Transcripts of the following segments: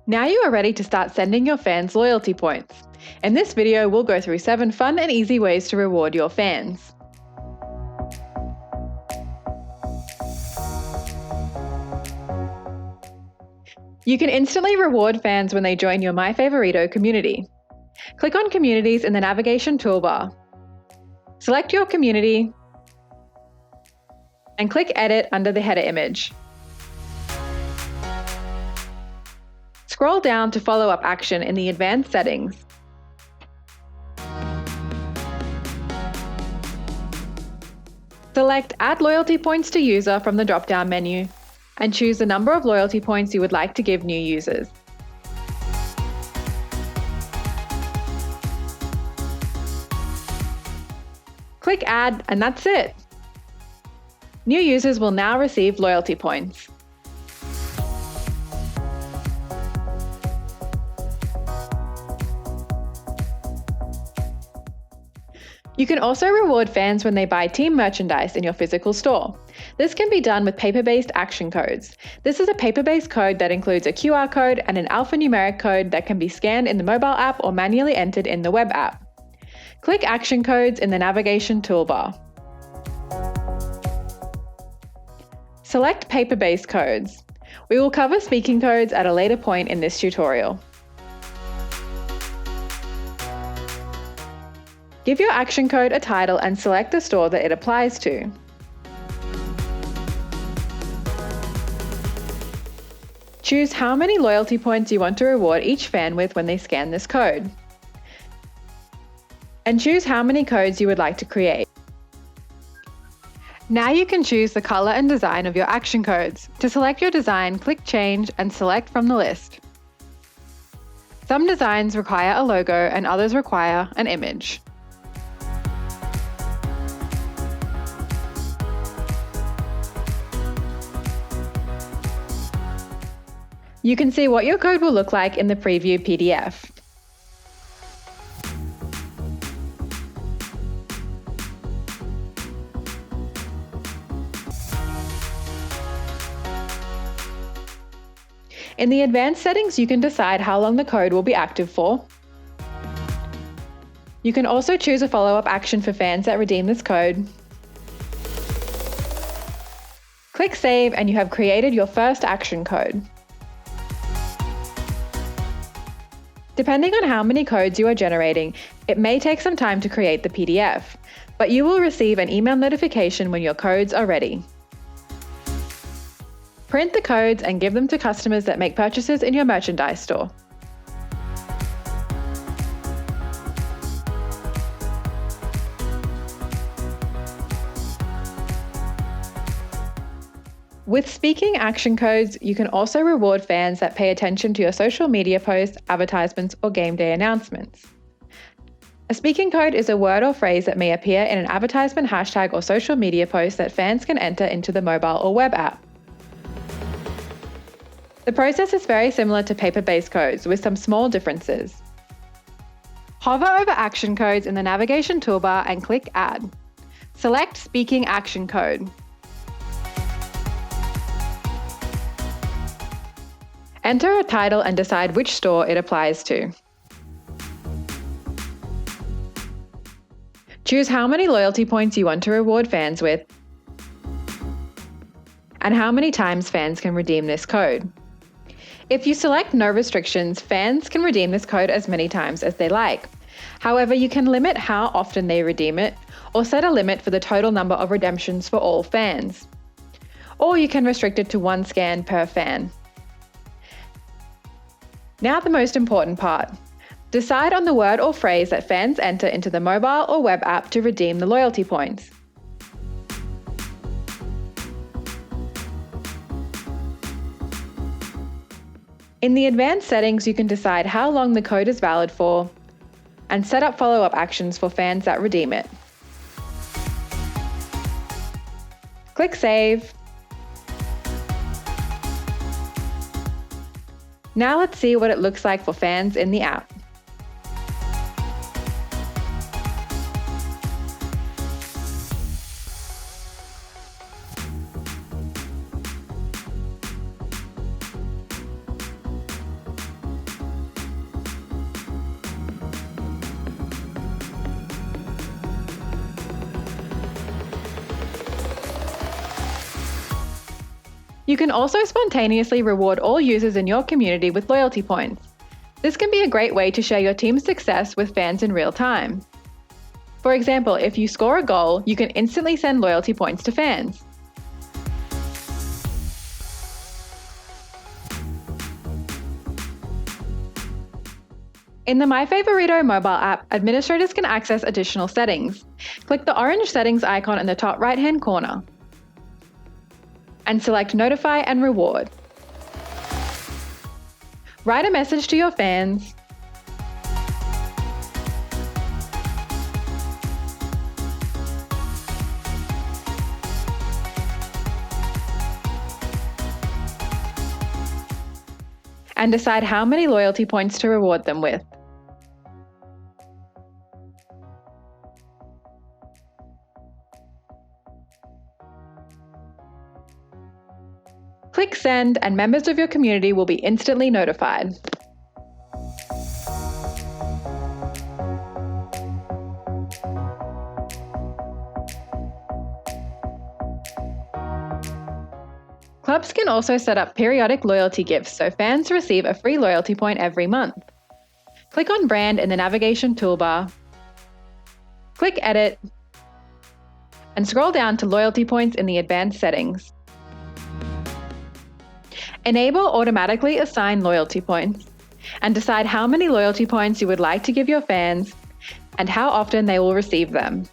Now you are ready to start sending your fans loyalty points. In this video, we'll go through 7 fun and easy ways to reward your fans. You can instantly reward fans when they join your MyFavorito community. Click on Communities in the navigation toolbar. Select your community and click Edit under the header image. Scroll down to follow-up action in the advanced settings. Select Add Loyalty Points to User from the drop-down menu and choose the number of loyalty points you would like to give new users. Click Add and that's it! New users will now receive loyalty points. You can also reward fans when they buy team merchandise in your physical store. This can be done with paper-based action codes. This is a paper-based code that includes a QR code and an alphanumeric code that can be scanned in the mobile app or manually entered in the web app. Click Action Codes in the navigation toolbar. Select paper-based codes. We will cover speaking codes at a later point in this tutorial. Give your action code a title and select the store that it applies to. Choose how many loyalty points you want to reward each fan with when they scan this code. And choose how many codes you would like to create. Now you can choose the color and design of your action codes. To select your design, click Change and select from the list. Some designs require a logo and others require an image. You can see what your code will look like in the preview PDF. In the advanced settings, you can decide how long the code will be active for. You can also choose a follow-up action for fans that redeem this code. Click Save and you have created your first action code. Depending on how many codes you are generating, it may take some time to create the PDF, but you will receive an email notification when your codes are ready. Print the codes and give them to customers that make purchases in your merchandise store. With speaking action codes, you can also reward fans that pay attention to your social media posts, advertisements, or game day announcements. A speaking code is a word or phrase that may appear in an advertisement, hashtag, or social media post that fans can enter into the mobile or web app. The process is very similar to paper-based codes, with some small differences. Hover over action codes in the navigation toolbar and click Add. Select Speaking Action Code. Enter a title and decide which store it applies to. Choose how many loyalty points you want to reward fans with and how many times fans can redeem this code. If you select No Restrictions, fans can redeem this code as many times as they like. However, you can limit how often they redeem it or set a limit for the total number of redemptions for all fans. Or you can restrict it to 1 scan per fan. Now the most important part. Decide on the word or phrase that fans enter into the mobile or web app to redeem the loyalty points. In the advanced settings, you can decide how long the code is valid for and set up follow-up actions for fans that redeem it. Click Save. Now let's see what it looks like for fans in the app. You can also spontaneously reward all users in your community with loyalty points. This can be a great way to share your team's success with fans in real time. For example, if you score a goal, you can instantly send loyalty points to fans. In the MyFavorito mobile app, administrators can access additional settings. Click the orange settings icon in the top right-hand corner and select Notify and Reward. Write a message to your fans and decide how many loyalty points to reward them with. Click Send and members of your community will be instantly notified. Clubs can also set up periodic loyalty gifts so fans receive a free loyalty point every month. Click on Brand in the navigation toolbar, click Edit, and scroll down to Loyalty Points in the advanced settings. Enable automatically assign loyalty points and decide how many loyalty points you would like to give your fans and how often they will receive them.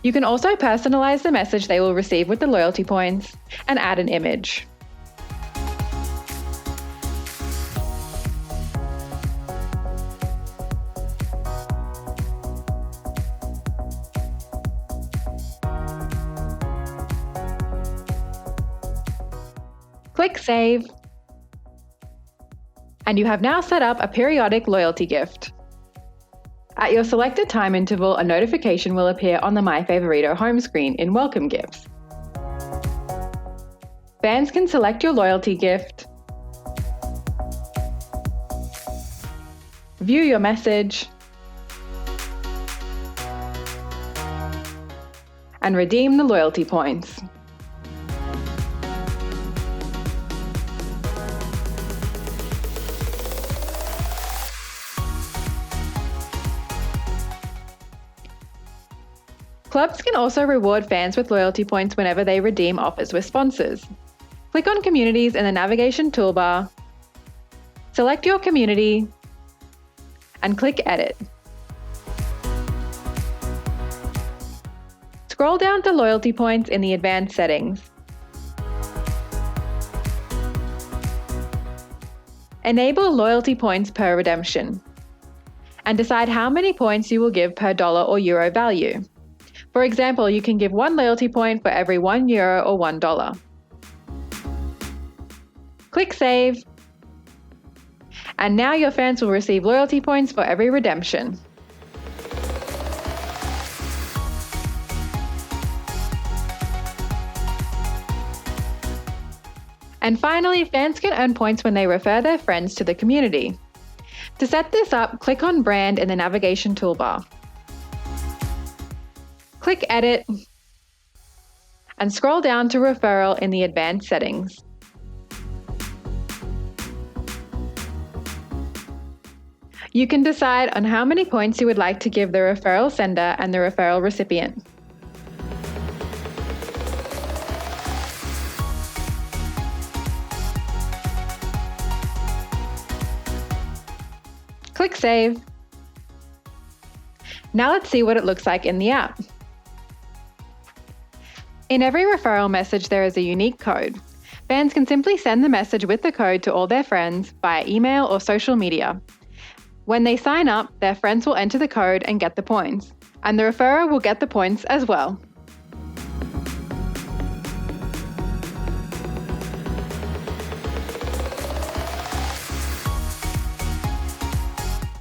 You can also personalize the message they will receive with the loyalty points and add an image. Click Save, and you have now set up a periodic loyalty gift. At your selected time interval, a notification will appear on the MyFavorito home screen in Welcome Gifts. Fans can select your loyalty gift, view your message, and redeem the loyalty points. Clubs can also reward fans with loyalty points whenever they redeem offers with sponsors. Click on Communities in the navigation toolbar, select your community, and click Edit. Scroll down to Loyalty Points in the advanced settings. Enable loyalty points per redemption, and decide how many points you will give per dollar or euro value. For example, you can give 1 loyalty point for every €1 or $1. Click Save, and now your fans will receive loyalty points for every redemption. And finally, fans can earn points when they refer their friends to the community. To set this up, click on Brand in the navigation toolbar. Click Edit, and scroll down to Referral in the advanced settings. You can decide on how many points you would like to give the referral sender and the referral recipient. Click Save. Now let's see what it looks like in the app. In every referral message, there is a unique code. Fans can simply send the message with the code to all their friends via email or social media. When they sign up, their friends will enter the code and get the points, and the referrer will get the points as well.